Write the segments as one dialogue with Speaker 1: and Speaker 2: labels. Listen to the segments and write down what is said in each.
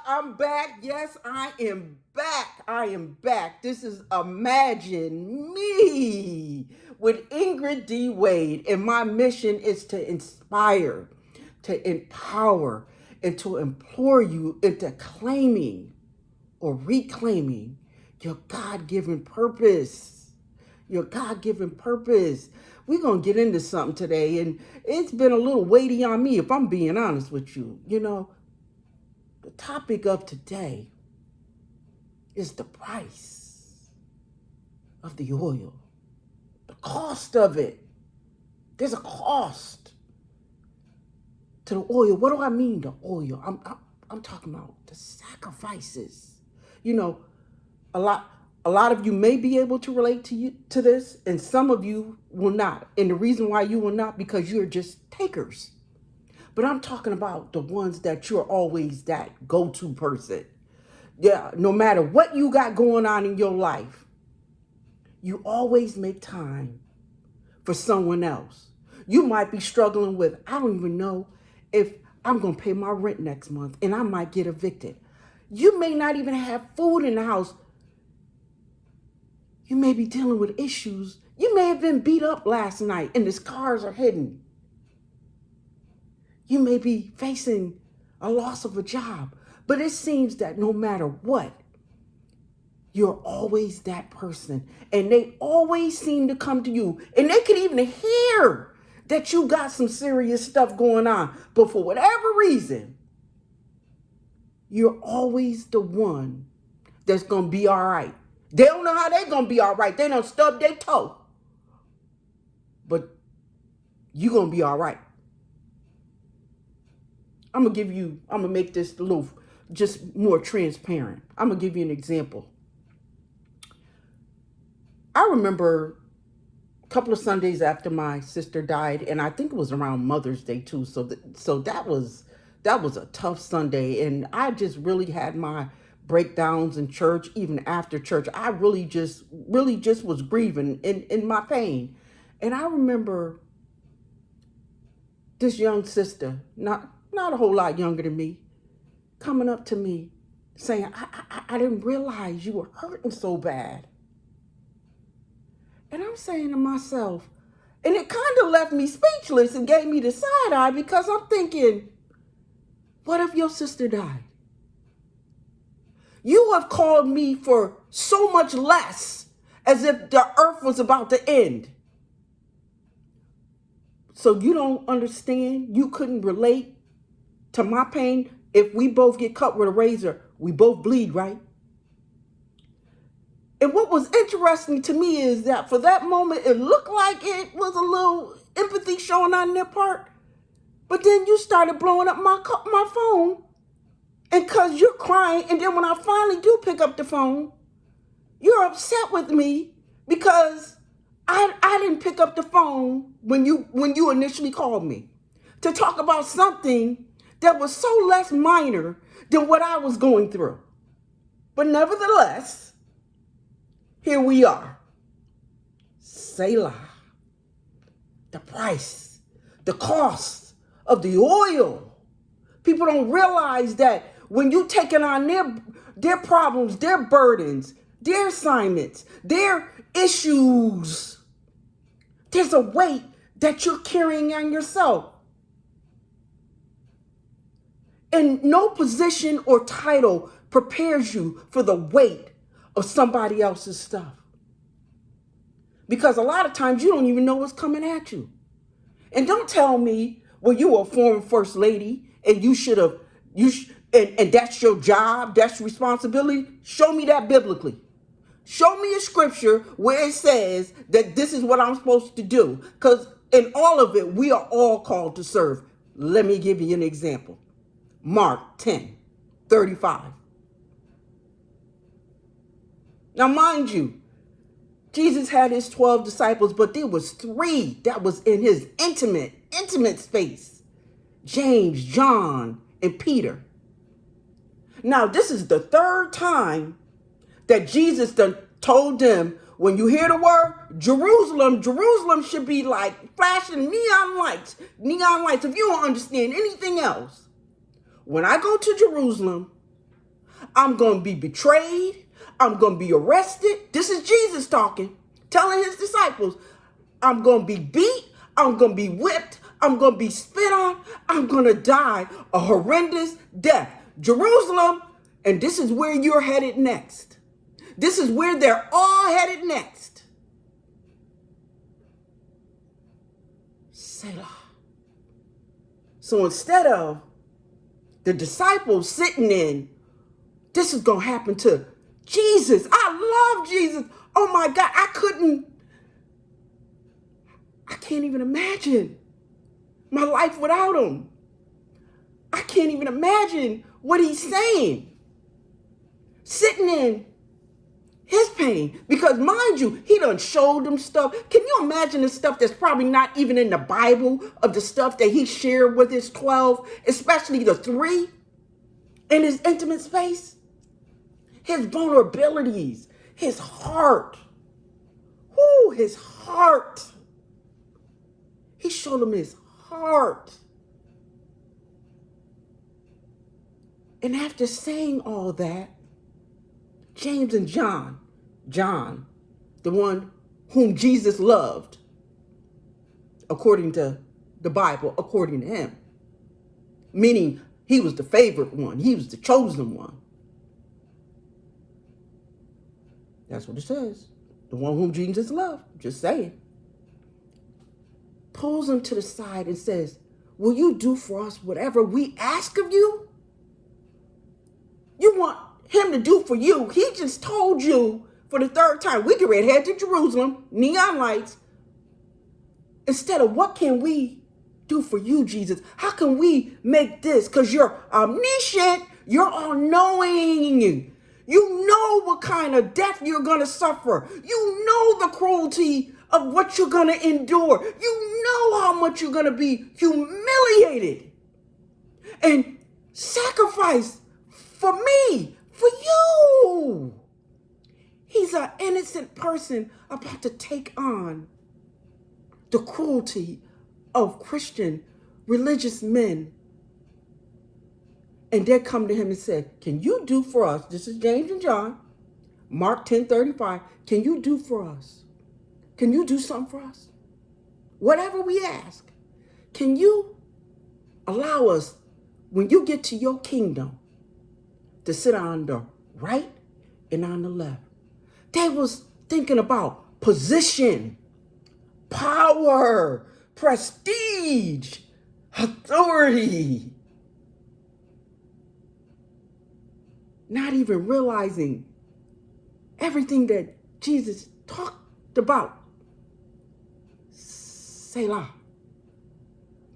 Speaker 1: I'm back. Yes, I am back. I am back. This is Imagine Me with Ingrid D. Wade. And my mission is to inspire, to empower, and to implore you into claiming or reclaiming your God given purpose. Your God given purpose. We're going to get into something today, and it's been a little weighty on me, if I'm being honest with you. The topic of today is the price of the oil, the cost of it. There's a cost to the oil. What do I mean, the oil? I'm talking about the sacrifices. You know, a lot of you may be able to relate to this, and some of you will not. And the reason why you will not, because you're just takers. But I'm talking about the ones that you're always that go-to person. Yeah, no matter what you got going on in your life, you always make time for someone else. You might be struggling with, I don't even know if I'm going to pay my rent next month, and I might get evicted. You may not even have food in the house. You may be dealing with issues. You may have been beat up last night and the scars are hidden. You may be facing a loss of a job, but it seems that no matter what, you're always that person. And they always seem to come to you. And they can even hear that you got some serious stuff going on. But for whatever reason, you're always the one that's going to be all right. They don't know how they're going to be all right. They don't stub their toe. But you're going to be all right. I'm going to make this a little just more transparent. I'm going to give you an example. I remember a couple of Sundays after my sister died, and I think it was around Mother's Day too. So that was a tough Sunday, and I just really had my breakdowns in church. Even after church, I really just was grieving in my pain. And I remember this young sister, not a whole lot younger than me, coming up to me saying, I didn't realize you were hurting so bad. And I'm saying to myself, and it kind of left me speechless and gave me the side eye, because I'm thinking, what if your sister died? You have called me for so much less, as if the earth was about to end. So you don't understand? You couldn't relate to my pain? If we both get cut with a razor, we both bleed, right? And what was interesting to me is that for that moment, it looked like it was a little empathy showing on their part. But then you started blowing up my phone. And because you're crying, and then when I finally do pick up the phone, you're upset with me because I didn't pick up the phone when you initially called me to talk about something that was so less minor than what I was going through. But nevertheless, here we are. Selah. The price, the cost of the oil. People don't realize that when you taking on their problems, their burdens, their assignments, their issues, there's a weight that you're carrying on yourself. And no position or title prepares you for the weight of somebody else's stuff. Because a lot of times you don't even know what's coming at you. And don't tell me, well, you were a former first lady and and that's your job, that's your responsibility. Show me that biblically. Show me a scripture where it says that this is what I'm supposed to do. Because in all of it, we are all called to serve. Let me give you an example. Mark 10:35. Now, mind you, Jesus had his 12 disciples, but there was 3 that was in his intimate space. James, John, and Peter. Now, this is the 3rd time that Jesus told them, when you hear the word Jerusalem, Jerusalem should be like flashing neon lights. If you don't understand anything else. When I go to Jerusalem, I'm going to be betrayed. I'm going to be arrested. This is Jesus talking, telling his disciples, I'm going to be beat. I'm going to be whipped. I'm going to be spit on. I'm going to die a horrendous death. Jerusalem, and this is where you're headed next. This is where they're all headed next. Selah. So instead of the disciples sitting in, this is going to happen to Jesus. I love Jesus. Oh my God, I can't even imagine my life without him. I can't even imagine what he's saying. Sitting in his pain. Because mind you, he done showed them stuff. Can you imagine the stuff that's probably not even in the Bible of the stuff that he shared with his 12, especially the 3 in his intimate space? His vulnerabilities, his heart. Whoo, his heart. He showed them his heart. And after saying all that, James and John, the one whom Jesus loved, according to the Bible, according to him, meaning he was the favorite one, he was the chosen one. That's what it says. The one whom Jesus loved, just saying. Pulls him to the side and says, will you do for us whatever we ask of you? You want him to do for you. He just told you for the 3rd time, we get ready to head to Jerusalem, neon lights. Instead of what can we do for you, Jesus? How can we make this? Because you're omniscient, you're all-knowing. You know what kind of death you're going to suffer. You know the cruelty of what you're going to endure. You know how much you're going to be humiliated and sacrificed for me, for you. He's an innocent person about to take on the cruelty of Christian religious men. And they come to him and say, can you do for us? This is James and John, Mark 10:35. Can you do for us? Can you do something for us? Whatever we ask, can you allow us, when you get to your kingdom, to sit on the right and on the left? They was thinking about position, power, prestige, authority. Not even realizing everything that Jesus talked about. Selah.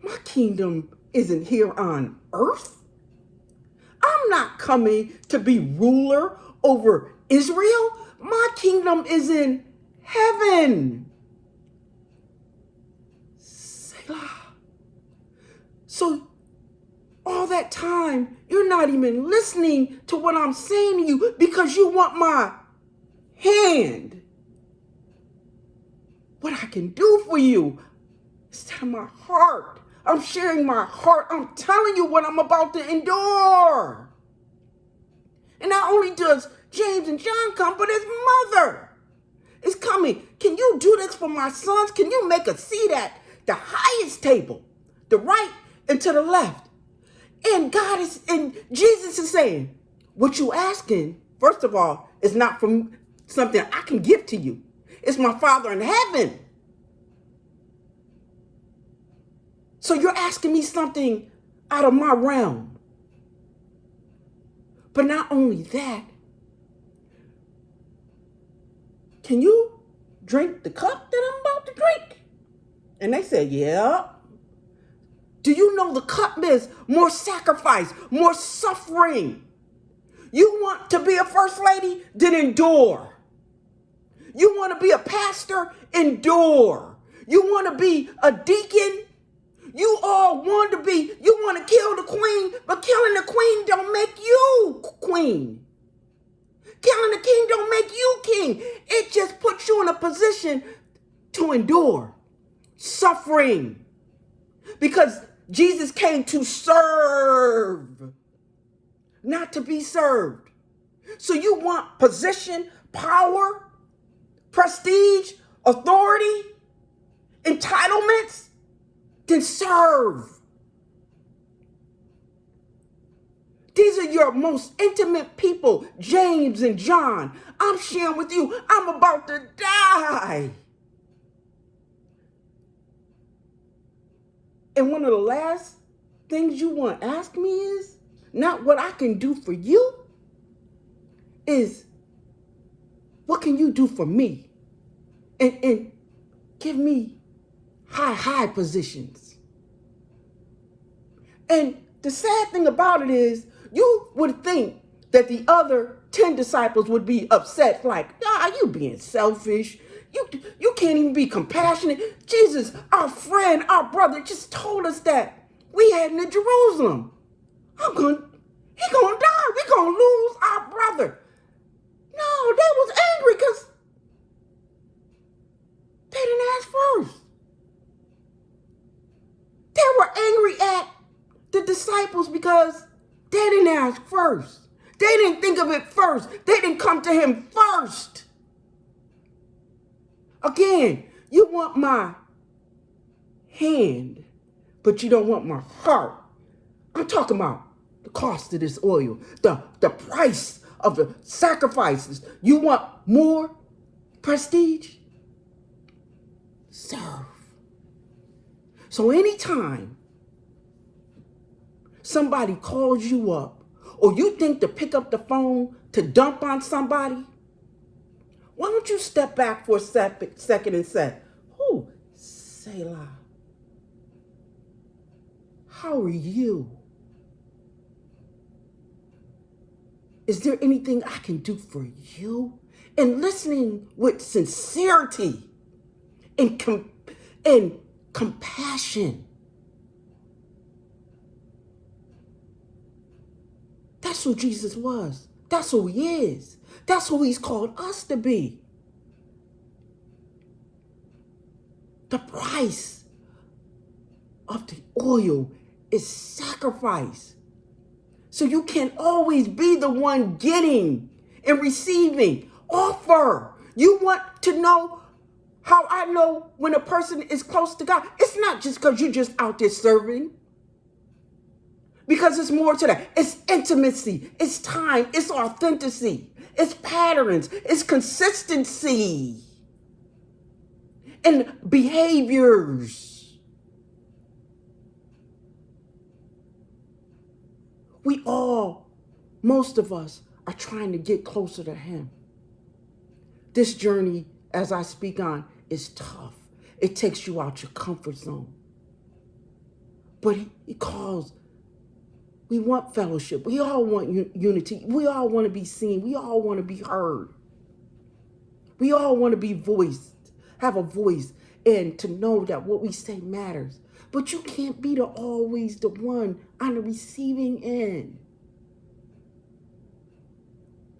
Speaker 1: My kingdom isn't here on earth. I'm not coming to be ruler over Israel. My kingdom is in heaven. Selah. So all that time, you're not even listening to what I'm saying to you because you want my hand. What I can do for you. Instead of my heart. I'm sharing my heart. I'm telling you what I'm about to endure. And not only does James and John come, but his mother is coming. Can you do this for my sons? Can you make a seat at the highest table, the right and to the left? And Jesus is saying, what you asking, first of all, is not from something I can give to you. It's my Father in heaven. So you're asking me something out of my realm. But not only that, can you drink the cup that I'm about to drink? And they said, yeah. Do you know the cup is more sacrifice, more suffering? You want to be a first lady? Then endure. You want to be a pastor? Endure. You want to be a deacon? You all want to be, you want to kill the queen, but killing the queen don't make you queen. Killing the king don't make you king. It just puts you in a position to endure suffering. Because Jesus came to serve, not to be served. So you want position, power, prestige, authority, entitlements? Then serve. These are your most intimate people, James and John. I'm sharing with you, I'm about to die. And one of the last things you want to ask me is not what I can do for you, is what can you do for me? And give me high positions. And the sad thing about it is, you would think that the other 10 disciples would be upset, like, you being selfish. You can't even be compassionate. Jesus, our friend, our brother, just told us that we heading to Jerusalem. He gonna die. We're gonna lose our brother. No, they was angry because they didn't ask first. They were angry at the disciples because they didn't ask first. They didn't think of it first. They didn't come to him first. Again, you want my hand, but you don't want my heart. I'm talking about the cost of this oil, the price of the sacrifices. You want more prestige? Serve. So anytime somebody calls you up, or you think to pick up the phone to dump on somebody, why don't you step back for a second and say, "Oh, Selah, how are you? Is there anything I can do for you?" And listening with sincerity and compassion. That's who Jesus was. That's who he is. That's who he's called us to be. The price of the oil is sacrifice. So you can always be the one getting and receiving. Offer. You want to know how I know when a person is close to God? It's not just because you're just out there serving. Because it's more to that. It's intimacy. It's time. It's authenticity. It's patterns. It's consistency. And behaviors. Most of us are trying to get closer to him. This journey, as I speak on, is tough. It takes you out your comfort zone. But he calls. We want fellowship. We all want unity. We all want to be seen. We all want to be heard. We all want to be voiced, have a voice, and to know that what we say matters. But you can't be always the one on the receiving end.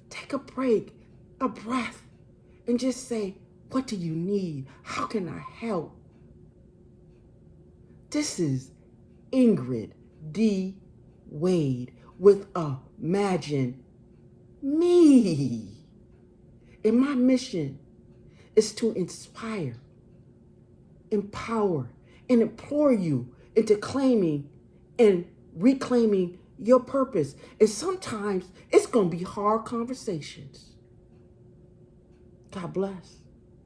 Speaker 1: Take a break, a breath, and just say, what do you need? How can I help? This is Ingrid D. Wade with Imagine Me. And my mission is to inspire, empower, and implore you into claiming and reclaiming your purpose. And sometimes it's going to be hard conversations. God bless.